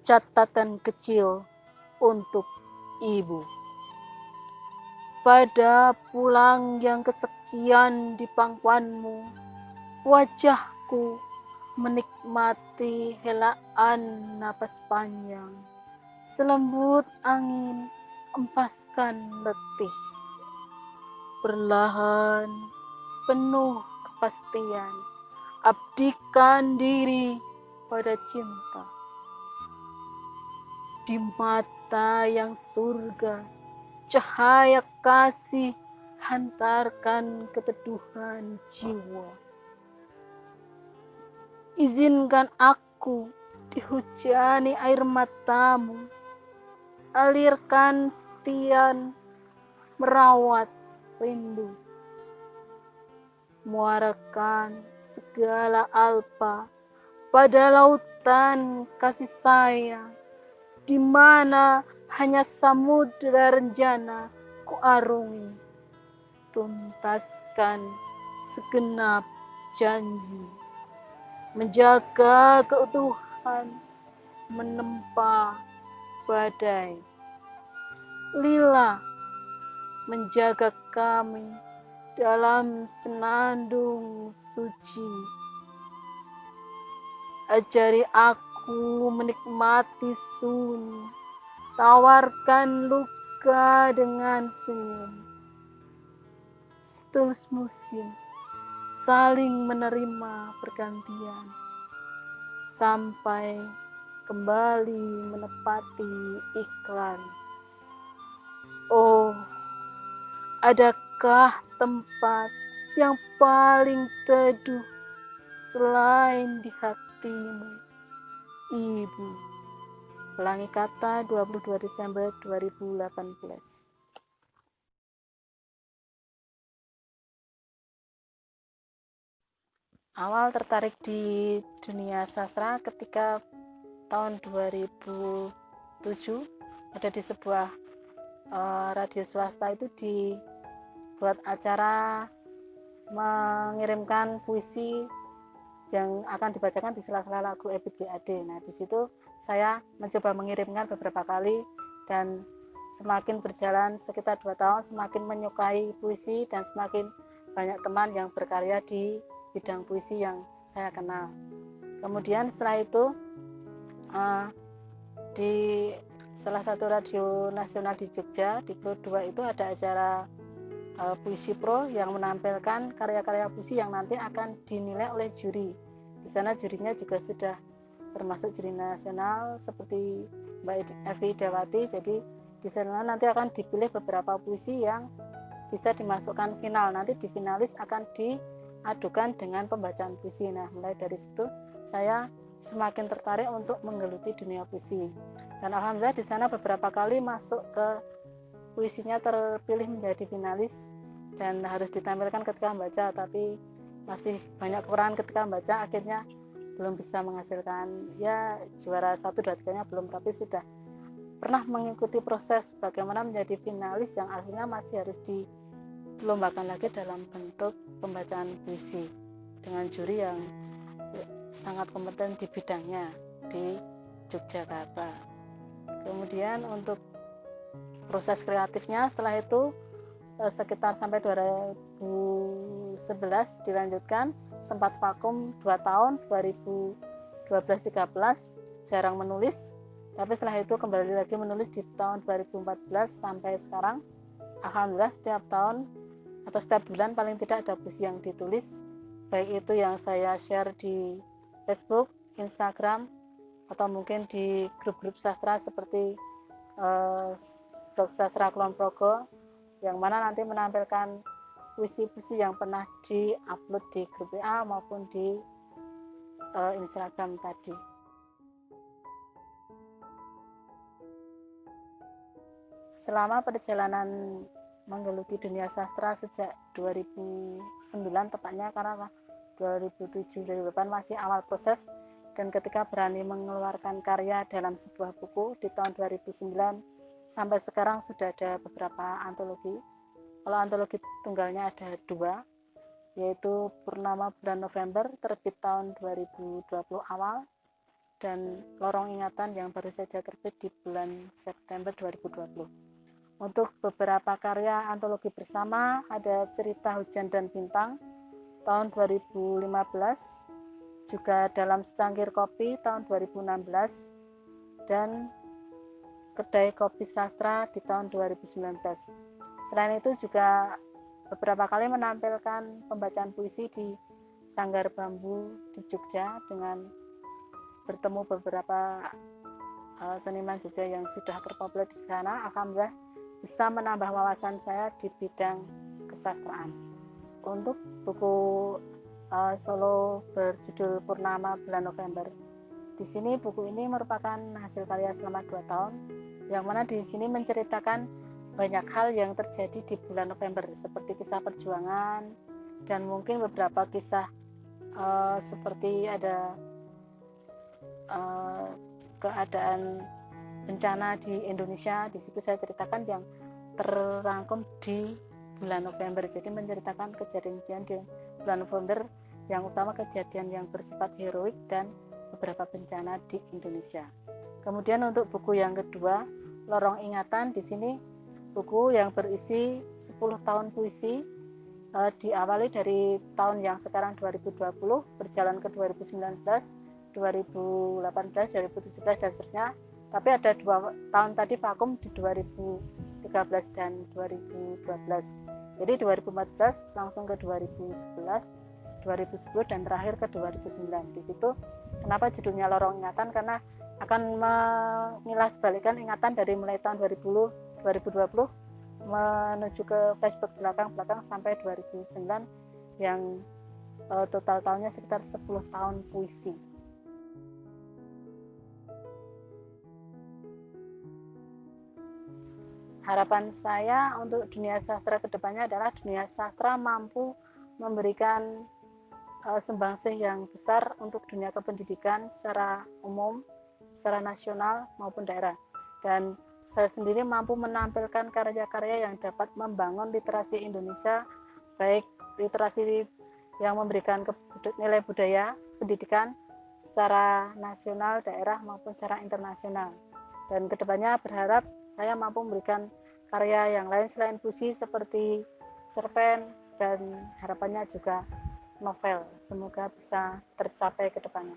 Catatan kecil untuk ibu. Pada pulang yang kesekian di pangkuanmu, wajahku menikmati helaan napas panjang, selembut angin empaskan letih. Perlahan, penuh kepastian, abdikan diri pada cinta. Di mata yang surga, cahaya kasih hantarkan keteduhan jiwa. Izinkan aku dihujani air matamu, alirkan setian merawat rindu. Muarakan segala alpa pada lautan kasih sayang, di mana hanya samudra renjana kuarungi. Tuntaskan segenap janji, menjaga keutuhan, menempa badai. Lila menjaga kami dalam senandung suci. Ajari aku menikmati sunyi, tawarkan luka dengan senyum. Setulus musim, saling menerima pergantian, sampai kembali menepati iklan. Oh, adakah tempat yang paling teduh selain di hatimu, Ibu? Pelangi Kata, 22 Desember 2018. Awal tertarik di dunia sastra ketika tahun 2007 ada di sebuah radio swasta itu dibuat acara mengirimkan puisi yang akan dibacakan di sela-sela lagu Ebit GAD. Nah, di situ saya mencoba mengirimkan beberapa kali dan semakin berjalan sekitar 2 tahun semakin menyukai puisi dan semakin banyak teman yang berkarya di bidang puisi yang saya kenal. Kemudian setelah itu di salah satu radio nasional di Jogja di Pro 2 itu ada acara Puisi Pro yang menampilkan karya-karya puisi yang nanti akan dinilai oleh juri. Di sana jurinya juga sudah termasuk juri nasional seperti Mbak Evi Dawati. Jadi di sana nanti akan dipilih beberapa puisi yang bisa dimasukkan final. Nanti di finalis akan diadukan dengan pembacaan puisi. Nah, mulai dari situ saya semakin tertarik untuk menggeluti dunia puisi. Dan alhamdulillah di sana beberapa kali masuk ke puisinya terpilih menjadi finalis dan harus ditampilkan ketika membaca, tapi masih banyak kekurangan ketika membaca, akhirnya belum bisa menghasilkan ya juara 1, 2, 3-nya belum, tapi sudah pernah mengikuti proses bagaimana menjadi finalis yang akhirnya masih harus dilombakan lagi dalam bentuk pembacaan puisi dengan juri yang sangat kompeten di bidangnya di Yogyakarta. Kemudian untuk proses kreatifnya setelah itu sekitar sampai 2011 dilanjutkan, sempat vakum 2 tahun 2012-13 jarang menulis, tapi setelah itu kembali lagi menulis di tahun 2014 sampai sekarang. Alhamdulillah setiap tahun atau setiap bulan paling tidak ada puisi yang ditulis, baik itu yang saya share di Facebook, Instagram, atau mungkin di grup-grup sastra seperti blog sastra Kulon Progo, yang mana nanti menampilkan puisi-puisi yang pernah di-upload di grup WA maupun di Instagram tadi. Selama perjalanan menggeluti dunia sastra sejak 2009 tepatnya, karena 2007-2008 masih awal proses, dan ketika berani mengeluarkan karya dalam sebuah buku di tahun 2009 sampai sekarang sudah ada beberapa antologi. Kalau antologi tunggalnya ada 2, yaitu Purnama Bulan November terbit tahun 2020 awal, dan Lorong Ingatan yang baru saja terbit di bulan September 2020. Untuk beberapa karya antologi bersama ada Cerita Hujan dan Bintang tahun 2015, juga Dalam Secangkir Kopi tahun 2016, dan Kedai Kopi Sastra di tahun 2019. Selain itu juga beberapa kali menampilkan pembacaan puisi di Sanggar Bambu di Jogja dengan bertemu beberapa seniman Jogja yang sudah terpopuler di sana. Alhamdulillah bisa menambah wawasan saya di bidang kesastraan. Untuk buku solo berjudul Purnama Bulan November, di sini buku ini merupakan hasil karya selama 2 tahun, yang mana di sini menceritakan banyak hal yang terjadi di bulan November, seperti kisah perjuangan dan mungkin beberapa kisah seperti ada keadaan bencana di Indonesia. Di situ saya ceritakan yang terrangkum di bulan November. Jadi menceritakan kejadian-kejadian di bulan November, yang utama kejadian yang bersifat heroik dan beberapa bencana di Indonesia. Kemudian untuk buku yang kedua, Lorong Ingatan, di sini buku yang berisi 10 tahun puisi, diawali dari tahun yang sekarang 2020, berjalan ke 2019, 2018, 2017 dan seterusnya. Tapi ada 2 tahun tadi vakum di 2013 dan 2012. Jadi 2014 langsung ke 2011, 2010 dan terakhir ke 2009. Di situ kenapa judulnya Lorong Ingatan, karena akan mengilas balikkan ingatan dari mulai tahun 2020 menuju ke flashback belakang sampai 2009, yang total tahunnya sekitar 10 tahun puisi. Harapan saya untuk dunia sastra kedepannya adalah dunia sastra mampu memberikan sumbangsih yang besar untuk dunia kependidikan secara umum, secara nasional maupun daerah. Dan saya sendiri mampu menampilkan karya-karya yang dapat membangun literasi Indonesia, baik literasi yang memberikan nilai budaya, pendidikan secara nasional, daerah maupun secara internasional. Dan kedepannya berharap saya mampu memberikan karya yang lain selain puisi seperti cerpen, dan harapannya juga novel. Semoga bisa tercapai ke depannya.